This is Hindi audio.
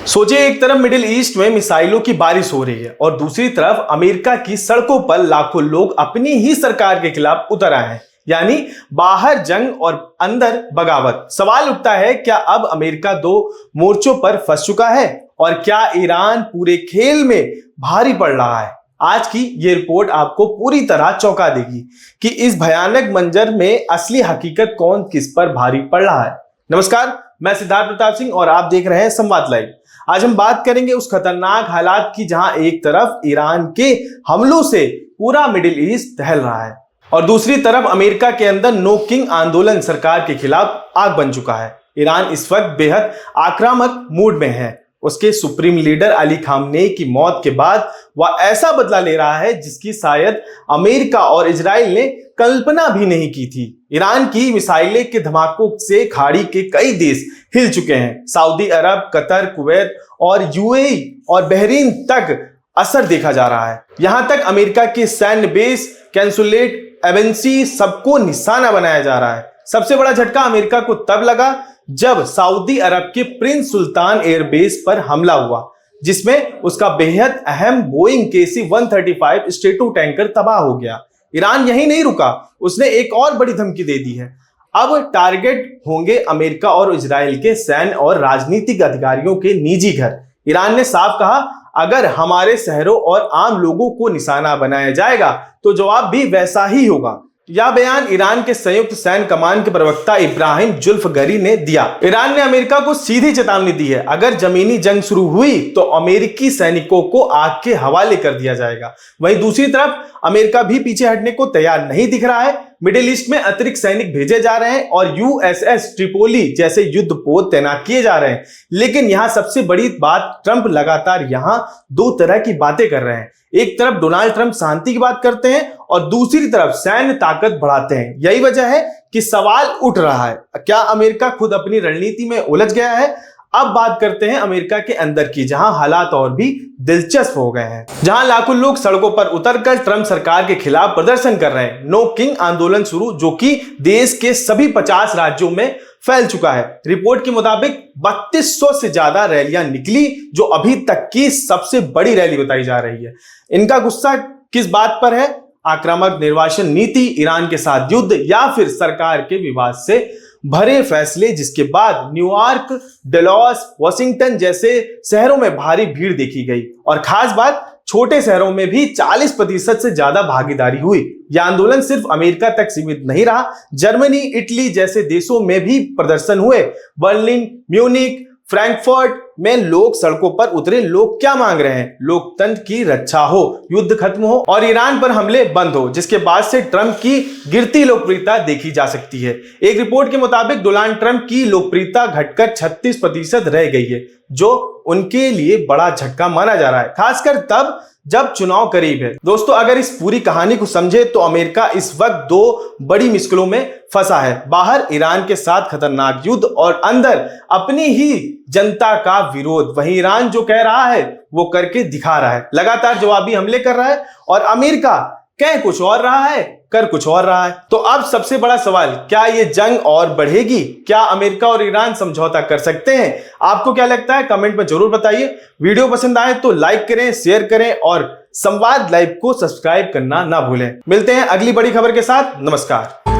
सोचिए, एक तरफ मिडिल ईस्ट में मिसाइलों की बारिश हो रही है और दूसरी तरफ अमेरिका की सड़कों पर लाखों लोग अपनी ही सरकार के खिलाफ उतर आए हैं। यानी बाहर जंग और अंदर बगावत। सवाल उठता है, क्या अब अमेरिका दो मोर्चों पर फंस चुका है और क्या ईरान पूरे खेल में भारी पड़ रहा है? आज की ये रिपोर्ट आपको पूरी तरह चौंका देगी कि इस भयानक मंजर में असली हकीकत कौन किस पर भारी पड़ रहा है। नमस्कार, मैं सिद्धार्थ प्रताप सिंह और आप देख रहे हैं संवाद लाइव। आज हम बात करेंगे उस खतरनाक हालात की जहां एक तरफ ईरान के हमलों से पूरा मिडिल ईस्ट दहल रहा है और दूसरी तरफ अमेरिका के अंदर नो किंग आंदोलन सरकार के खिलाफ आग बन चुका है। ईरान इस वक्त बेहद आक्रामक मूड में है। उसके सुप्रीम लीडर अली खामनेई की मौत के बाद वह ऐसा बदला ले रहा है जिसकी शायद अमेरिका और इजराइल ने कल्पना भी नहीं की थी। ईरान की मिसाइलें के धमाकों से खाड़ी के कई देश हिल चुके हैं। सऊदी अरब, कतर, कुवैत और यूएई और बहरीन तक असर देखा जा रहा है। यहां तक अमेरिका के सैन्य बेस, कंसुलेट, एजेंसी सबको निशाना बनाया जा रहा है। सबसे बड़ा झटका अमेरिका को तब लगा जब सऊदी अरब के प्रिंस सुल्तान एयरबेस पर हमला हुआ, जिसमें उसका बेहद अहम बोइंग KC-135 स्ट्रेटो टैंकर तबाह हो गया। ईरान यही नहीं रुका, उसने एक और बड़ी धमकी दे दी है। अब टारगेट होंगे अमेरिका और इजराइल के सैन्य और राजनीतिक अधिकारियों के निजी घर। ईरान ने साफ कहा, अगर हमारे शहरों और आम लोगों को निशाना बनाया जाएगा तो जवाब भी वैसा ही होगा। यह बयान ईरान के संयुक्त सैन्य कमान के प्रवक्ता इब्राहिम जुल्फगरी ने दिया। ईरान ने अमेरिका को सीधी चेतावनी दी है, अगर जमीनी जंग शुरू हुई तो अमेरिकी सैनिकों को आग के हवाले कर दिया जाएगा। वहीं दूसरी तरफ अमेरिका भी पीछे हटने को तैयार नहीं दिख रहा है। मिडिल ईस्ट में अतिरिक्त सैनिक भेजे जा रहे हैं और USS ट्रिपोली जैसे युद्धपोत तैनात किए जा रहे हैं। लेकिन यहां सबसे बड़ी बात, ट्रंप लगातार यहां दो तरह की बातें कर रहे हैं। एक तरफ डोनाल्ड ट्रंप शांति की बात करते हैं और दूसरी तरफ सैन्य ताकत बढ़ाते हैं। यही वजह है कि सवाल उठ रहा है, क्या अमेरिका खुद अपनी रणनीति में उलझ गया है? अब बात करते हैं अमेरिका के अंदर की, जहां हालात और भी दिलचस्प हो गए हैं। जहां लाखों लोग सड़कों पर उतरकर ट्रंप सरकार के खिलाफ प्रदर्शन कर रहे हैं। नो किंग आंदोलन शुरू, जो कि देश के सभी 50 राज्यों में फैल चुका है। रिपोर्ट के मुताबिक 3200 से ज्यादा रैलियां निकली, जो अभी तक की सबसे बड़ी रैली बताई जा रही है। इनका गुस्सा किस बात पर है? आक्रामक निर्वाचन नीति, ईरान के साथ युद्ध या फिर सरकार के विवाद से भरे फैसले, जिसके बाद न्यूयॉर्क, डलॉस, वॉशिंगटन जैसे शहरों में भारी भीड़ देखी गई और खास बात, छोटे शहरों में भी 40% से ज्यादा भागीदारी हुई। यह आंदोलन सिर्फ अमेरिका तक सीमित नहीं रहा, जर्मनी, इटली जैसे देशों में भी प्रदर्शन हुए। बर्लिन, म्यूनिक, फ्रैंकफर्ट में लोग सड़कों पर उतरे। लोग क्या मांग रहे हैं? लोकतंत्र की रक्षा हो, युद्ध खत्म हो और ईरान पर हमले बंद हो, जिसके बाद से ट्रंप की गिरती लोकप्रियता देखी जा सकती है। एक रिपोर्ट के मुताबिक डोनाल्ड ट्रंप की लोकप्रियता घटकर 36% रह गई है, जो उनके लिए बड़ा झटका माना जा रहा है, खासकर तब जब चुनाव करीब है। दोस्तों, अगर इस पूरी कहानी को समझे तो अमेरिका इस वक्त दो बड़ी मुश्किलों में फंसा है। बाहर ईरान के साथ खतरनाक युद्ध और अंदर अपनी ही जनता का विरोध। वहीं ईरान जो कह रहा है वो करके दिखा रहा है, लगातार जवाबी हमले कर रहा है और अमेरिका कह कुछ और रहा है, कर कुछ और रहा है। तो अब सबसे बड़ा सवाल, क्या ये जंग और बढ़ेगी? क्या अमेरिका और ईरान समझौता कर सकते हैं? आपको क्या लगता है? कमेंट में जरूर बताइए। वीडियो पसंद आए तो लाइक करें, शेयर करें और संवाद लाइव को सब्सक्राइब करना ना भूलें। मिलते हैं अगली बड़ी खबर के साथ। नमस्कार।